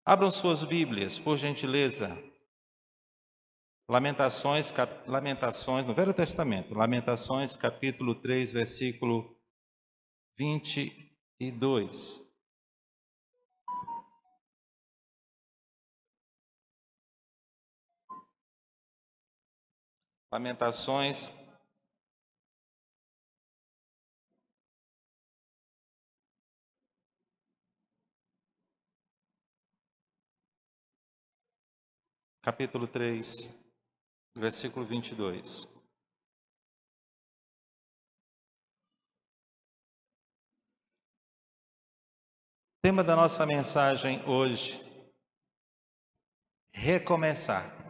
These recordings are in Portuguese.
Abram suas Bíblias, por gentileza. Lamentações, no Velho Testamento. Lamentações, capítulo 3, versículo 22. Lamentações, capítulo 3, versículo 22. O tema da nossa mensagem hoje: recomeçar.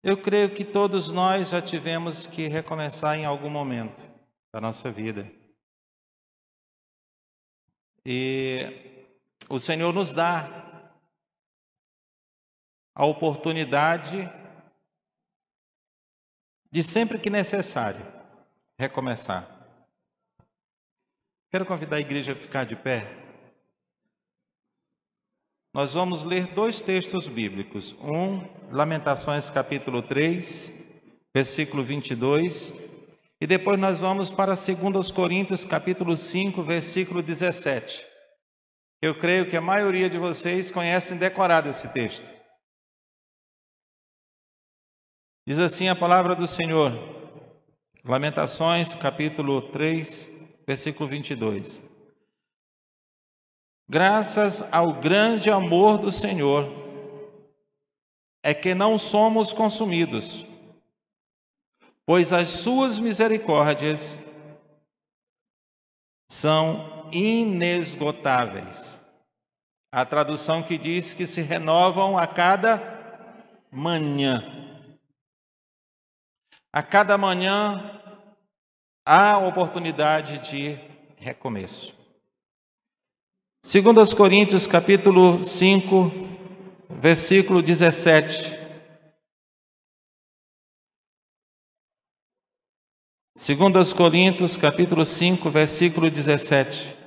Eu creio que todos nós já tivemos que recomeçar em algum momento da nossa vida. E o Senhor nos dá a oportunidade de, sempre que necessário, recomeçar. Quero convidar a igreja a ficar de pé. Nós vamos ler dois textos bíblicos. Lamentações capítulo 3, versículo 22. E depois nós vamos para 2 Coríntios capítulo 5, versículo 17. Eu creio que a maioria de vocês conhecem decorado esse texto. Diz assim a palavra do Senhor. Lamentações capítulo 3, versículo 22. Graças ao grande amor do Senhor, é que não somos consumidos, pois as suas misericórdias são inesgotáveis. A tradução que diz que se renovam a cada manhã. A cada manhã há oportunidade de recomeço. 2 Coríntios capítulo 5, versículo 17. 2 Coríntios capítulo 5, versículo 17.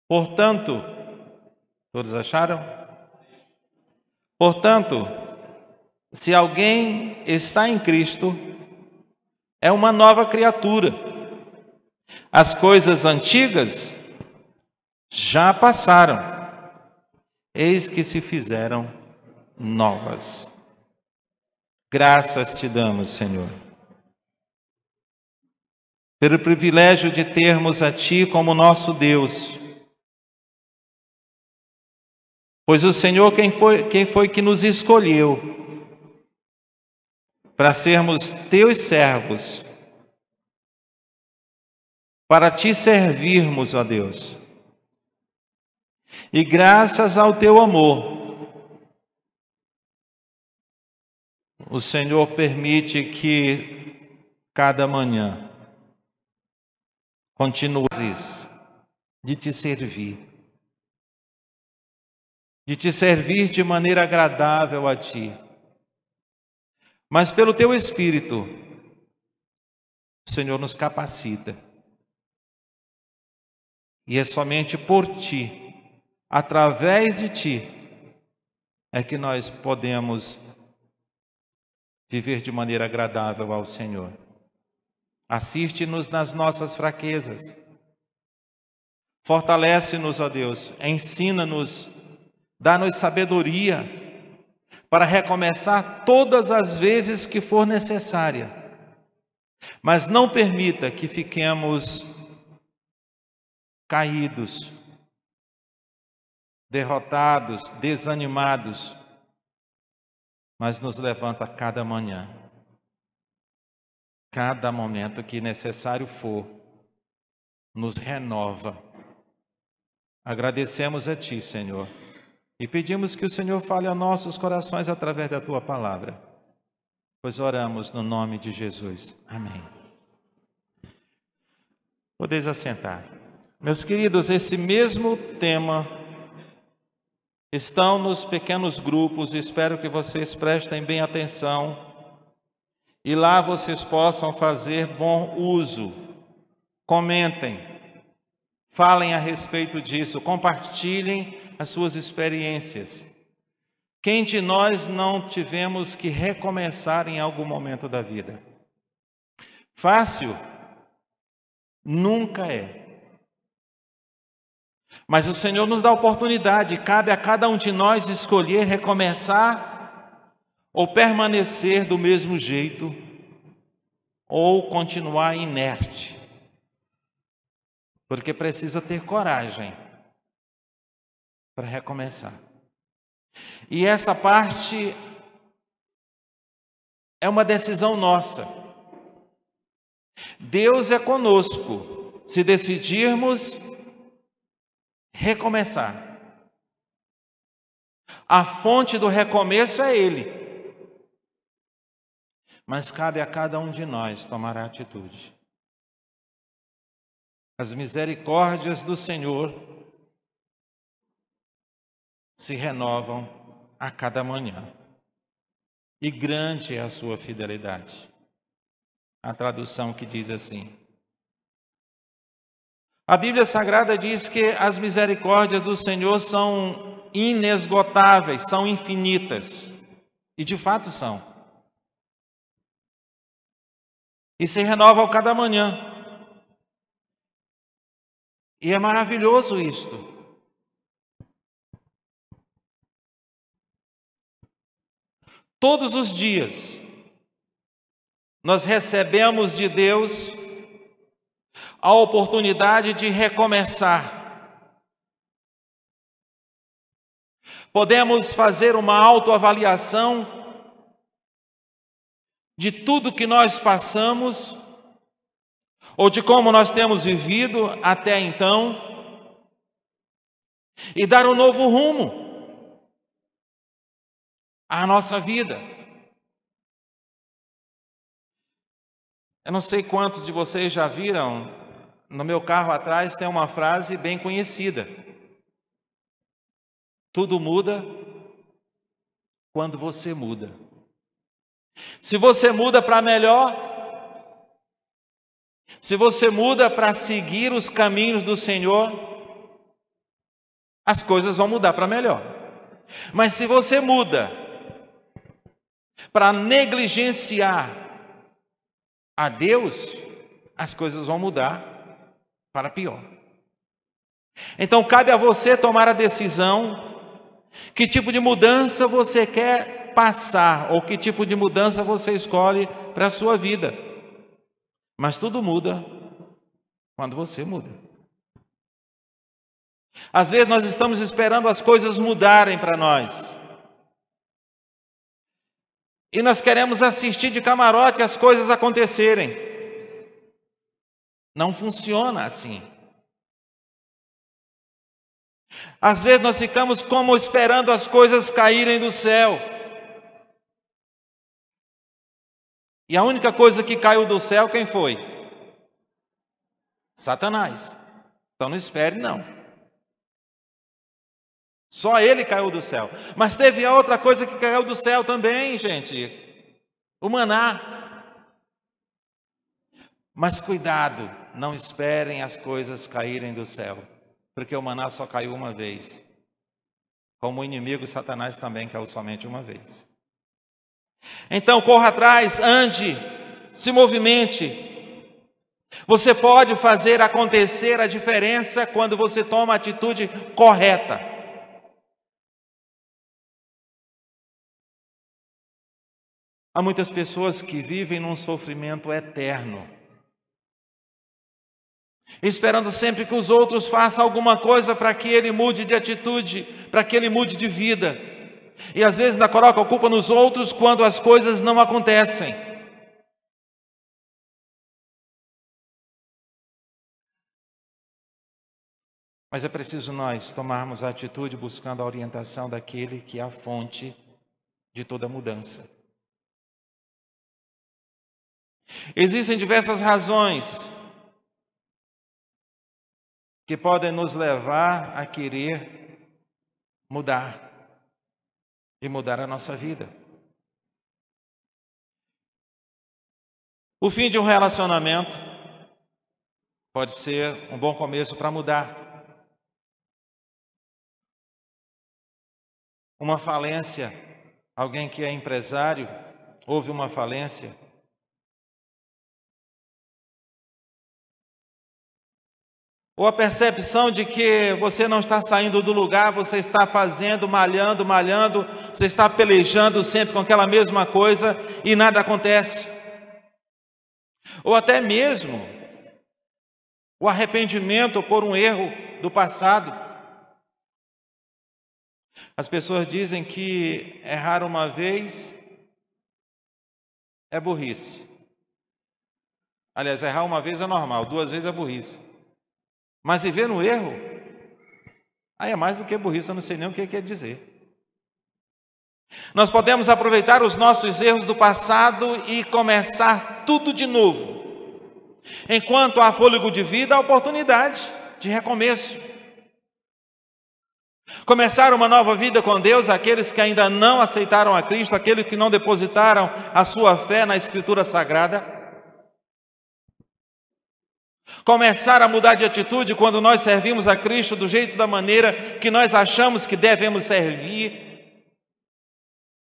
Portanto, todos acharam? Portanto, se alguém está em Cristo, é uma nova criatura. As coisas antigas já passaram, eis que se fizeram novas. Graças te damos, Senhor, pelo privilégio de termos a Ti como nosso Deus. Pois o Senhor quem foi que nos escolheu para sermos Teus servos, para Te servirmos, ó Deus. E graças ao Teu amor, o Senhor permite que cada manhã continues de Te servir. De Te servir de maneira agradável a Ti. Mas pelo Teu Espírito, o Senhor nos capacita. E é somente por Ti, através de Ti, é que nós podemos viver de maneira agradável ao Senhor. Assiste-nos nas nossas fraquezas. Fortalece-nos, ó Deus. Ensina-nos, dá-nos sabedoria para recomeçar todas as vezes que for necessária. Mas não permita que fiquemos caídos, derrotados, desanimados, mas nos levanta cada manhã, cada momento que necessário for, nos renova. Agradecemos a Ti, Senhor, e pedimos que o Senhor fale a nossos corações através da Tua palavra, pois oramos no nome de Jesus. Amém. Podeis assentar. Meus queridos, esse mesmo tema estão nos pequenos grupos, espero que vocês prestem bem atenção e lá vocês possam fazer bom uso comentem, falem a respeito disso, compartilhem as suas experiências. Quem de nós não tivemos que recomeçar em algum momento da vida? Fácil? Nunca é. Mas o Senhor nos dá a oportunidade, cabe a cada um de nós escolher recomeçar ou permanecer do mesmo jeito ou continuar inerte. Porque precisa ter coragem para recomeçar. E essa parte é uma decisão nossa. Deus é conosco se decidirmos recomeçar. A fonte do recomeço é Ele. Mas cabe a cada um de nós tomar a atitude. As misericórdias do Senhor se renovam a cada manhã. E grande é a sua fidelidade. A tradução que diz assim. A Bíblia Sagrada diz que as misericórdias do Senhor são inesgotáveis, são infinitas. E de fato são. E se renovam a cada manhã. E é maravilhoso isto. Todos os dias, nós recebemos de Deus a oportunidade de recomeçar. Podemos fazer uma autoavaliação de tudo que nós passamos, ou de como nós temos vivido até então, e dar um novo rumo à nossa vida. Eu não sei quantos de vocês já viram, no meu carro atrás tem uma frase bem conhecida. Tudo muda quando você muda. Se você muda para melhor, se você muda para seguir os caminhos do Senhor, as coisas vão mudar para melhor. Mas se você muda para negligenciar a Deus, as coisas vão mudar para pior. Então cabe a você tomar a decisão, que tipo de mudança você quer passar, ou que tipo de mudança você escolhe para a sua vida. Mas tudo muda quando você muda. Às vezes nós estamos esperando as coisas mudarem para nós. E nós queremos assistir de camarote as coisas acontecerem. Não funciona assim. Às vezes nós ficamos como esperando as coisas caírem do céu. E a única coisa que caiu do céu, quem foi? Satanás. Então não espere não. Só ele caiu do céu. Mas teve a outra coisa que caiu do céu também, gente. O maná. Mas cuidado, não esperem as coisas caírem do céu. Porque o maná só caiu uma vez. Como o inimigo Satanás também caiu somente uma vez. Então corra atrás, ande, se movimente. Você pode fazer acontecer a diferença quando você toma a atitude correta. Há muitas pessoas que vivem num sofrimento eterno, esperando sempre que os outros façam alguma coisa para que ele mude de atitude, para que ele mude de vida. E às vezes ainda coloca a culpa nos outros quando as coisas não acontecem. Mas é preciso nós tomarmos a atitude buscando a orientação daquele que é a fonte de toda mudança. Existem diversas razões que podem nos levar a querer mudar e mudar a nossa vida. O fim de um relacionamento, Pode ser um bom começo para mudar. Uma falência, alguém que é empresário, houve uma falência. Ou a percepção de que você não está saindo do lugar, você está fazendo, malhando, você está pelejando sempre com aquela mesma coisa e nada acontece. Ou até mesmo o arrependimento por um erro do passado. As pessoas dizem que errar uma vez é burrice. Aliás, errar uma vez é normal, 2 vezes é burrice. Mas viver no erro, aí é mais do que burrice, eu não sei nem o que quer dizer. Nós podemos aproveitar os nossos erros do passado e começar tudo de novo. Enquanto há fôlego de vida, há oportunidade de recomeço. Começar uma nova vida com Deus, aqueles que ainda não aceitaram a Cristo, aqueles que não depositaram a sua fé na Escritura Sagrada. Começar a mudar de atitude quando nós servimos a Cristo do jeito, da maneira que nós achamos que devemos servir.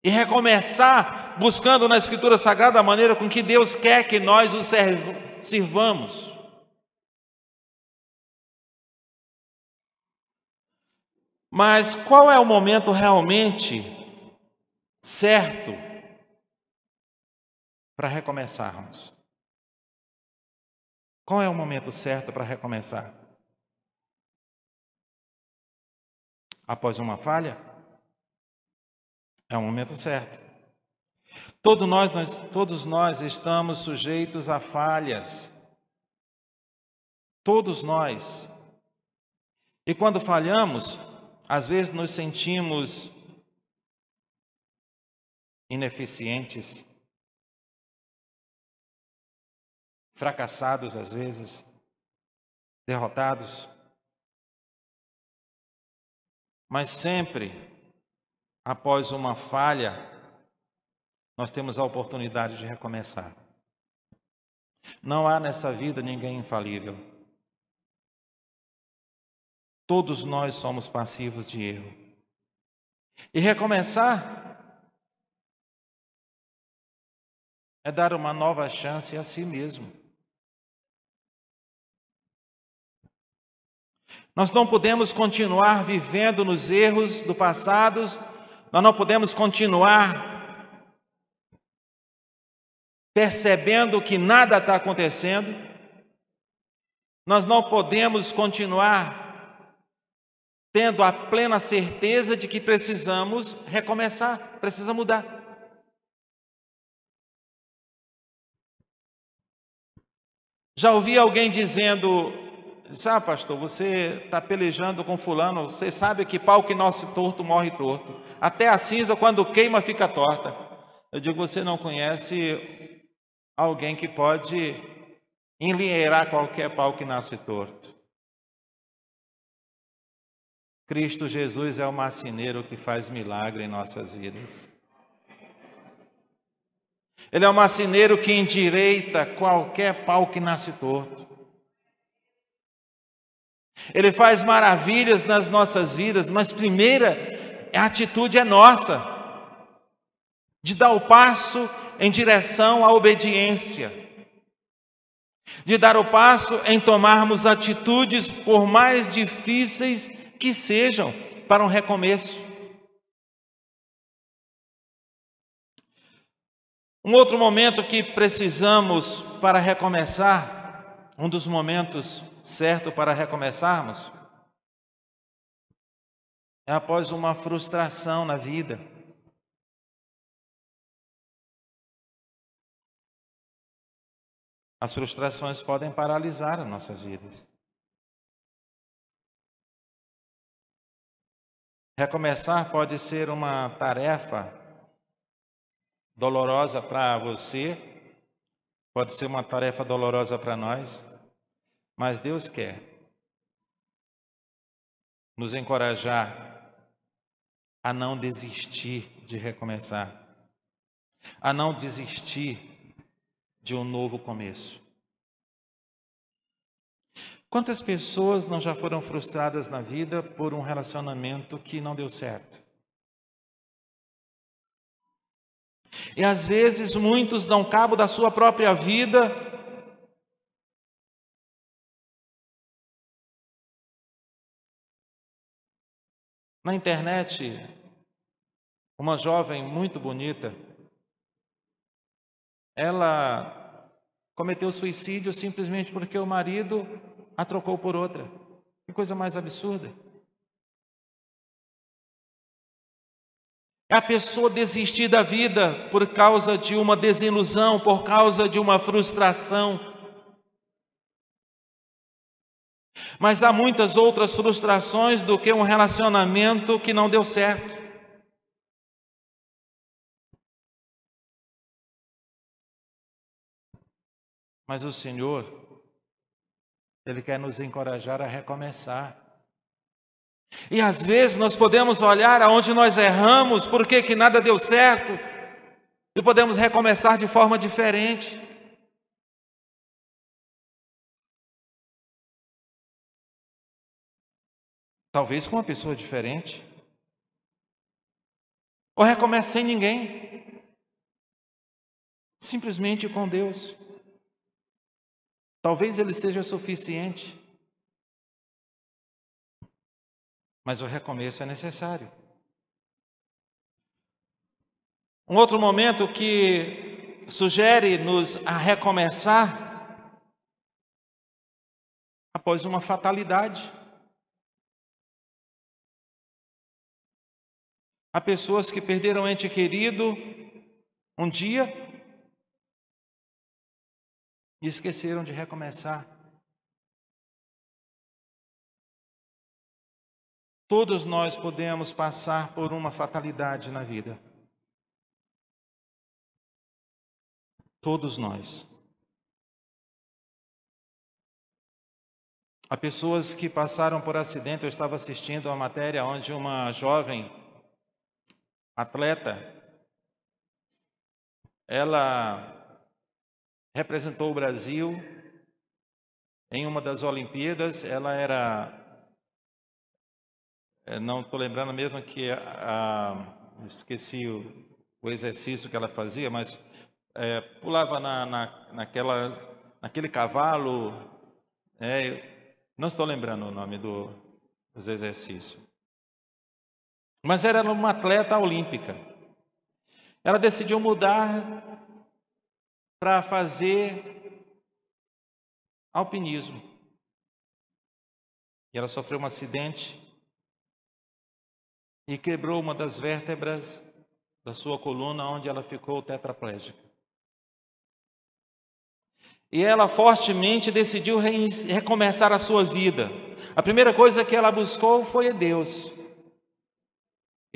E recomeçar buscando na Escritura Sagrada a maneira com que Deus quer que nós o sirvamos. Mas qual é o momento realmente certo para recomeçarmos? Qual é o momento certo para recomeçar? Após uma falha? É o momento certo. Todos nós estamos sujeitos a falhas. Todos nós. E quando falhamos, às vezes nos sentimos ineficientes, fracassados às vezes, derrotados. Mas sempre, após uma falha, nós temos a oportunidade de recomeçar. Não há nessa vida ninguém infalível. Todos nós somos passivos de erro. E recomeçar é dar uma nova chance a si mesmo. Nós não podemos continuar vivendo nos erros do passado, nós não podemos continuar percebendo que nada está acontecendo, nós não podemos continuar tendo a plena certeza de que precisamos recomeçar, precisa mudar. Já ouvi alguém dizendo: sabe, pastor, você está pelejando com fulano, você sabe que pau que nasce torto morre torto. Até a cinza, quando queima, fica torta. Eu digo: você não conhece alguém que pode enlinheirar qualquer pau que nasce torto. Cristo Jesus é o marceneiro que faz milagre em nossas vidas. Ele é o marceneiro que endireita qualquer pau que nasce torto. Ele faz maravilhas nas nossas vidas, mas primeira a atitude é nossa, de dar o passo em direção à obediência, de dar o passo em tomarmos atitudes, por mais difíceis que sejam, para um recomeço. Um outro momento que precisamos para recomeçar, um dos momentos certos para recomeçarmos, é após uma frustração na vida. As frustrações podem paralisar as nossas vidas. Recomeçar pode ser uma tarefa dolorosa para você, pode ser uma tarefa dolorosa para nós, mas Deus quer nos encorajar a não desistir de recomeçar, a não desistir de um novo começo. Quantas pessoas não já foram frustradas na vida por um relacionamento que não deu certo? E às vezes muitos dão cabo da sua própria vida na internet. Uma jovem muito bonita, ela cometeu suicídio simplesmente porque o marido a trocou por outra. Que coisa mais absurda. É a pessoa desistir da vida por causa de uma desilusão, por causa de uma frustração. Mas há muitas outras frustrações do que um relacionamento que não deu certo. Mas o Senhor, Ele quer nos encorajar a recomeçar. E às vezes nós podemos olhar aonde nós erramos, por que nada deu certo, e podemos recomeçar de forma diferente. Talvez com uma pessoa diferente. Ou recomece sem ninguém. Simplesmente com Deus. Talvez Ele seja suficiente. Mas o recomeço é necessário. Um outro momento que sugere-nos a recomeçar após uma fatalidade. Há pessoas que perderam um ente querido um dia e esqueceram de recomeçar. Todos nós podemos passar por uma fatalidade na vida. Todos nós. Há pessoas que passaram por acidente. Eu estava assistindo uma matéria onde uma jovem atleta, ela representou o Brasil em uma das Olimpíadas. Ela era, não estou lembrando mesmo que esqueci o exercício que ela fazia, mas pulava naquele cavalo, não estou lembrando o nome dos exercícios. Mas era uma atleta olímpica. Ela decidiu mudar para fazer alpinismo. E ela sofreu um acidente e quebrou uma das vértebras da sua coluna, onde ela ficou tetraplégica. E ela fortemente decidiu recomeçar a sua vida. A primeira coisa que ela buscou foi a Deus.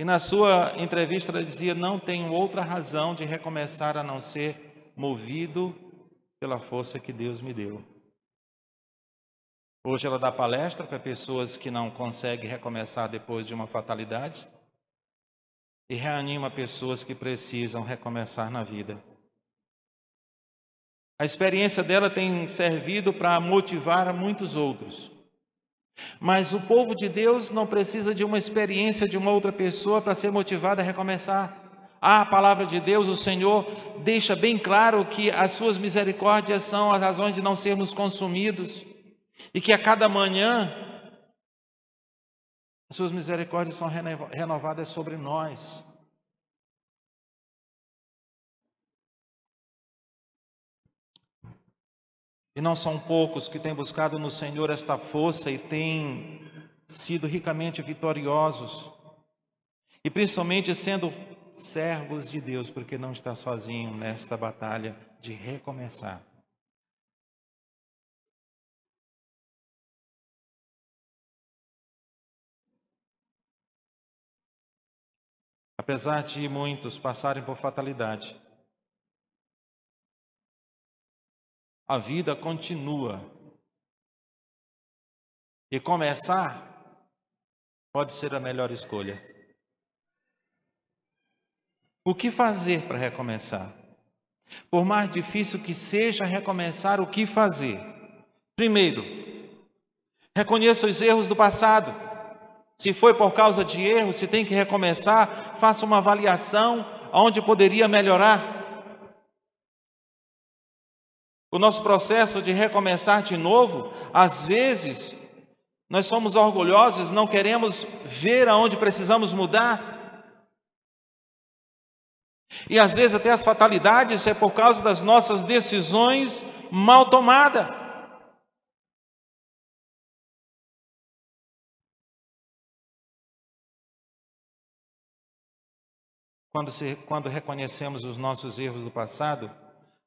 E na sua entrevista ela dizia: não tenho outra razão de recomeçar a não ser movido pela força que Deus me deu. Hoje ela dá palestra para pessoas que não conseguem recomeçar depois de uma fatalidade e reanima pessoas que precisam recomeçar na vida. A experiência dela tem servido para motivar muitos outros. Mas o povo de Deus não precisa de uma experiência de uma outra pessoa para ser motivado a recomeçar. A palavra de Deus, o Senhor deixa bem claro que as suas misericórdias são as razões de não sermos consumidos. E que a cada manhã as suas misericórdias são renovadas sobre nós. E não são poucos que têm buscado no Senhor esta força e têm sido ricamente vitoriosos. E principalmente sendo servos de Deus, porque não está sozinho nesta batalha de recomeçar. Apesar de muitos passarem por fatalidade, a vida continua. E começar pode ser a melhor escolha. O que fazer para recomeçar? Por mais difícil que seja recomeçar, o que fazer? Primeiro, Reconheça os erros do passado. Se foi por causa de erro, se tem que recomeçar, faça uma avaliação onde poderia melhorar. O nosso processo de recomeçar de novo, às vezes, nós somos orgulhosos, não queremos ver aonde precisamos mudar. E às vezes até as fatalidades é por causa das nossas decisões mal tomadas. Quando reconhecemos os nossos erros do passado,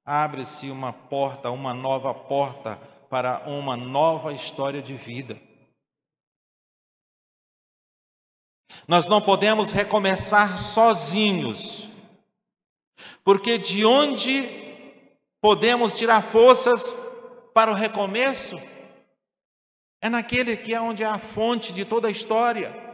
abre-se uma porta, uma nova porta para uma nova história de vida. Nós não podemos recomeçar sozinhos, porque de onde podemos tirar forças para o recomeço? É naquele que é onde é a fonte de toda a história.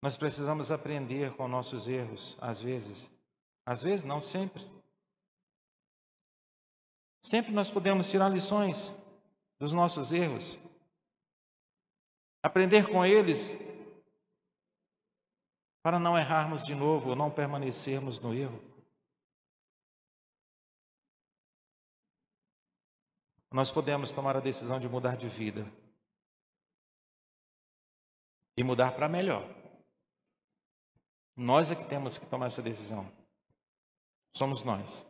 Nós precisamos aprender com nossos erros, às vezes não sempre. Sempre nós podemos tirar lições dos nossos erros, aprender com eles, para não errarmos de novo, ou não permanecermos no erro. Nós podemos tomar a decisão de mudar de vida e mudar para melhor. Nós é que temos que tomar essa decisão. Somos nós.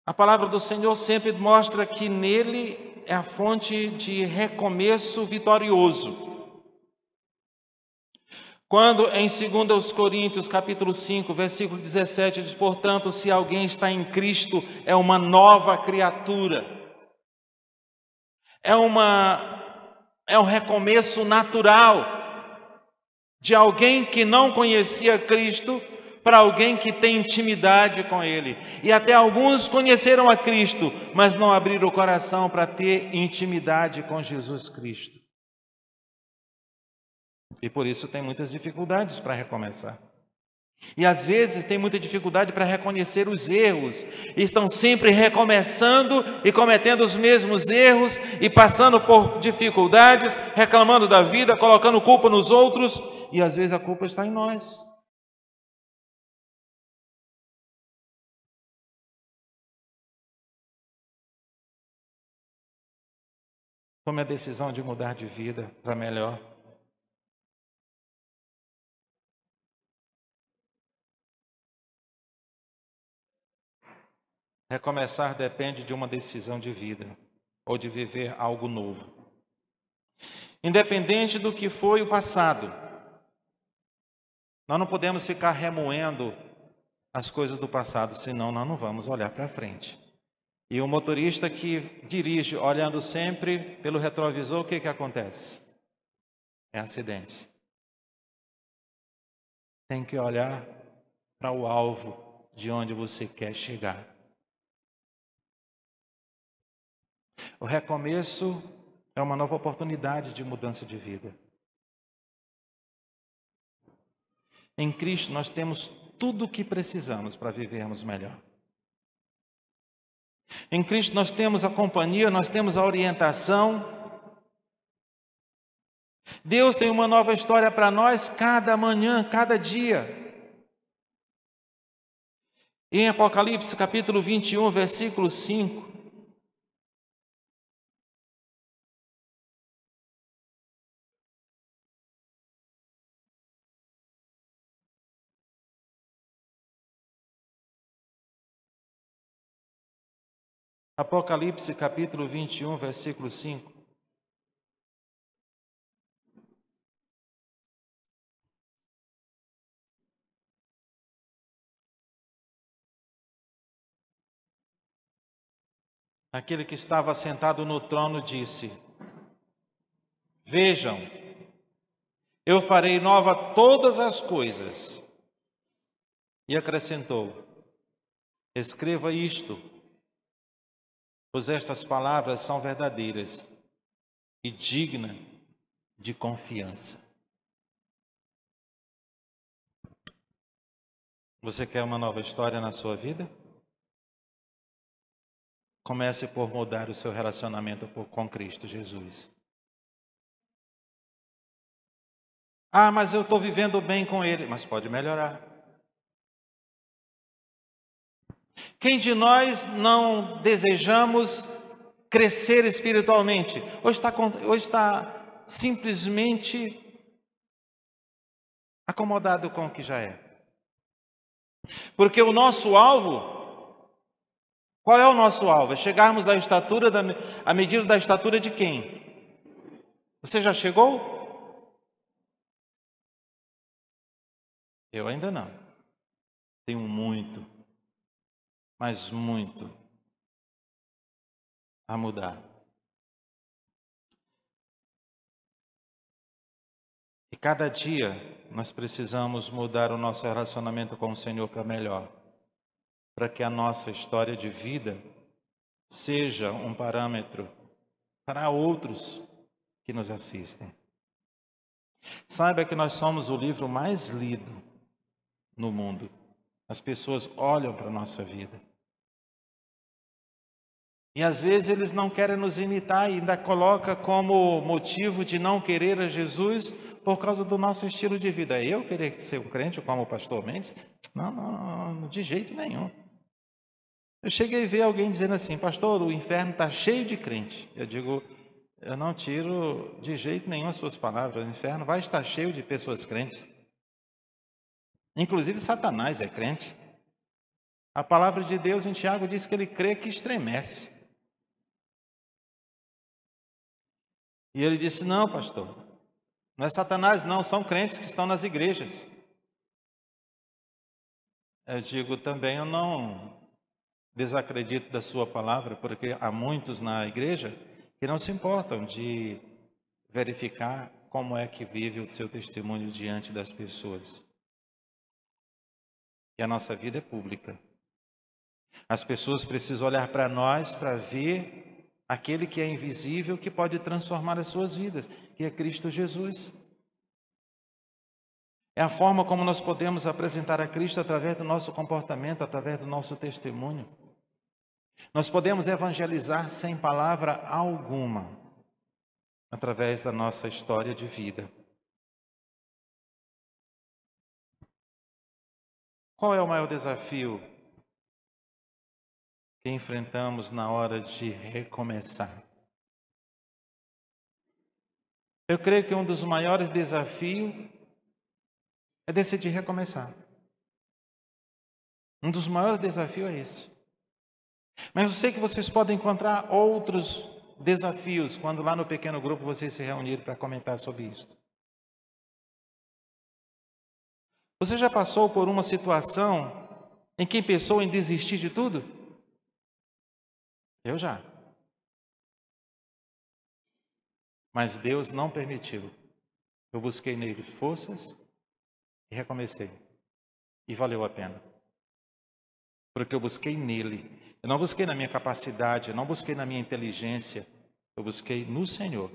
A palavra do Senhor sempre mostra que nele é a fonte de recomeço vitorioso. Quando em 2 Coríntios, capítulo 5, versículo 17, diz: portanto, se alguém está em Cristo, é uma nova criatura. É um recomeço natural de alguém que não conhecia Cristo para alguém que tem intimidade com Ele. E até alguns conheceram a Cristo, mas não abriram o coração para ter intimidade com Jesus Cristo. E por isso tem muitas dificuldades para recomeçar. E às vezes tem muita dificuldade para reconhecer os erros. E estão sempre recomeçando e cometendo os mesmos erros e passando por dificuldades, reclamando da vida, colocando culpa nos outros. E às vezes a culpa está em nós. Tome a decisão de mudar de vida para melhor. Recomeçar depende de uma decisão de vida ou de viver algo novo. Independente do que foi o passado, nós não podemos ficar remoendo as coisas do passado, senão nós não vamos olhar para frente. E o motorista que dirige olhando sempre pelo retrovisor, o que acontece? É acidente. Tem que olhar para o alvo de onde você quer chegar. O recomeço é uma nova oportunidade de mudança de vida. Em Cristo nós temos tudo o que precisamos para vivermos melhor. Em Cristo nós temos a companhia, nós temos a orientação. Deus tem uma nova história para nós cada manhã, cada dia. Em Apocalipse capítulo 21, versículo 5. Apocalipse capítulo 21, versículo 5. Aquele que estava sentado no trono disse: vejam, eu farei nova todas as coisas. E acrescentou: escreva isto, pois estas palavras são verdadeiras e digna de confiança. Você quer uma nova história na sua vida? Comece por mudar o seu relacionamento com Cristo Jesus. Ah, mas eu estou vivendo bem com Ele. Mas pode melhorar. Quem de nós não desejamos crescer espiritualmente? Ou está simplesmente acomodado com o que já é? Porque o nosso alvo, qual é o nosso alvo? É chegarmos à estatura, à medida da estatura de quem? Você já chegou? Eu ainda não. Tenho muito, mas muito a mudar. E cada dia nós precisamos mudar o nosso relacionamento com o Senhor para melhor, para que a nossa história de vida seja um parâmetro para outros que nos assistem. Saiba que nós somos o livro mais lido no mundo. As pessoas olham para a nossa vida. E às vezes eles não querem nos imitar e ainda coloca como motivo de não querer a Jesus por causa do nosso estilo de vida. Eu querer ser um crente como o pastor Mendes? Não, não, não, de jeito nenhum. Eu cheguei a ver alguém dizendo assim, pastor, o inferno está cheio de crente. Eu digo, eu não tiro de jeito nenhum as suas palavras. O inferno vai estar cheio de pessoas crentes. Inclusive Satanás é crente. A palavra de Deus em Tiago diz que ele crê que estremece. E ele disse, não, pastor, não é Satanás não, são crentes que estão nas igrejas. Eu digo também, eu não desacredito da sua palavra, porque há muitos na igreja que não se importam de verificar como é que vive o seu testemunho diante das pessoas. E a nossa vida é pública. As pessoas precisam olhar para nós para ver aquele que é invisível, que pode transformar as suas vidas, que é Cristo Jesus. É a forma como nós podemos apresentar a Cristo através do nosso comportamento, através do nosso testemunho. Nós podemos evangelizar sem palavra alguma, através da nossa história de vida. Qual é o maior desafio que enfrentamos na hora de recomeçar? Eu creio que um dos maiores desafios é decidir recomeçar. Um dos maiores desafios é esse. Mas eu sei que vocês podem encontrar outros desafios quando lá no pequeno grupo vocês se reunirem para comentar sobre isso. Você já passou por uma situação em que pensou em desistir de tudo? Eu já. Mas Deus não permitiu. Eu busquei nele forças e recomecei. E valeu a pena. Porque eu busquei nele. Eu não busquei na minha capacidade, eu não busquei na minha inteligência. Eu busquei no Senhor.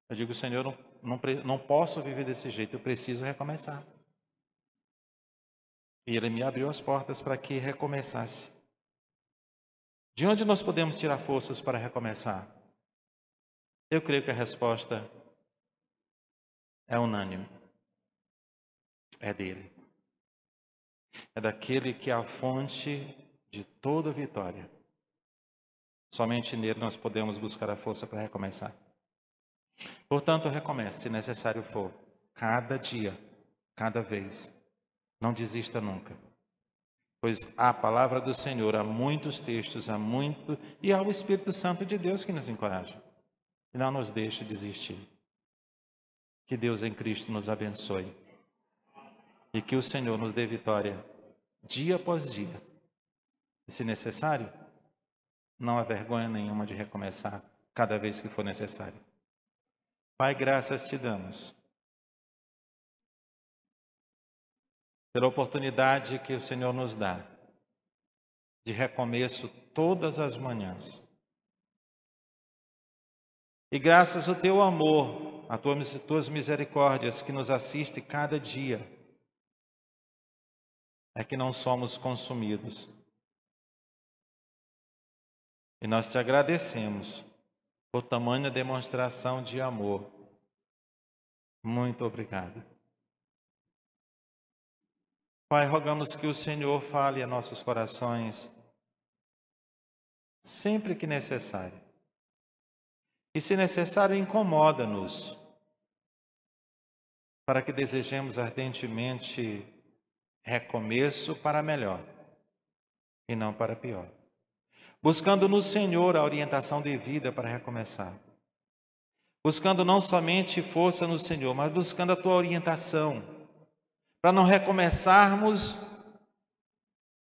Eu digo, Senhor, não posso viver desse jeito, eu preciso recomeçar. E Ele me abriu as portas para que recomeçasse. De onde nós podemos tirar forças para recomeçar? Eu creio que a resposta é unânime. É dele. É daquele que é a fonte de toda vitória. Somente nele nós podemos buscar a força para recomeçar. Portanto, recomece, se necessário for, cada dia, cada vez. Não desista nunca. Pois a palavra do Senhor, há muitos textos, e há o Espírito Santo de Deus que nos encoraja. E não nos deixe desistir. Que Deus em Cristo nos abençoe. E que o Senhor nos dê vitória dia após dia. E se necessário, não há vergonha nenhuma de recomeçar cada vez que for necessário. Pai, graças te damos pela oportunidade que o Senhor nos dá de recomeço todas as manhãs. E graças ao teu amor, às tuas misericórdias que nos assiste cada dia, é que não somos consumidos. E nós te agradecemos por tamanha demonstração de amor. Muito obrigado. Pai, rogamos que o Senhor fale a nossos corações sempre que necessário. E, se necessário, incomoda-nos, para que desejemos ardentemente recomeço para melhor e não para pior. Buscando no Senhor a orientação devida para recomeçar. Buscando não somente força no Senhor, mas buscando a tua orientação, para não recomeçarmos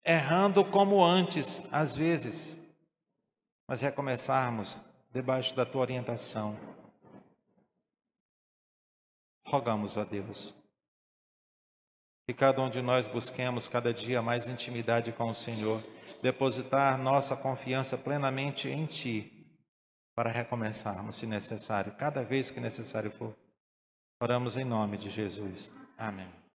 errando como antes, às vezes, mas recomeçarmos debaixo da tua orientação. Rogamos a Deus que cada um de nós busquemos cada dia mais intimidade com o Senhor, depositar nossa confiança plenamente em Ti, para recomeçarmos, se necessário, cada vez que necessário for. Oramos em nome de Jesus. Amém.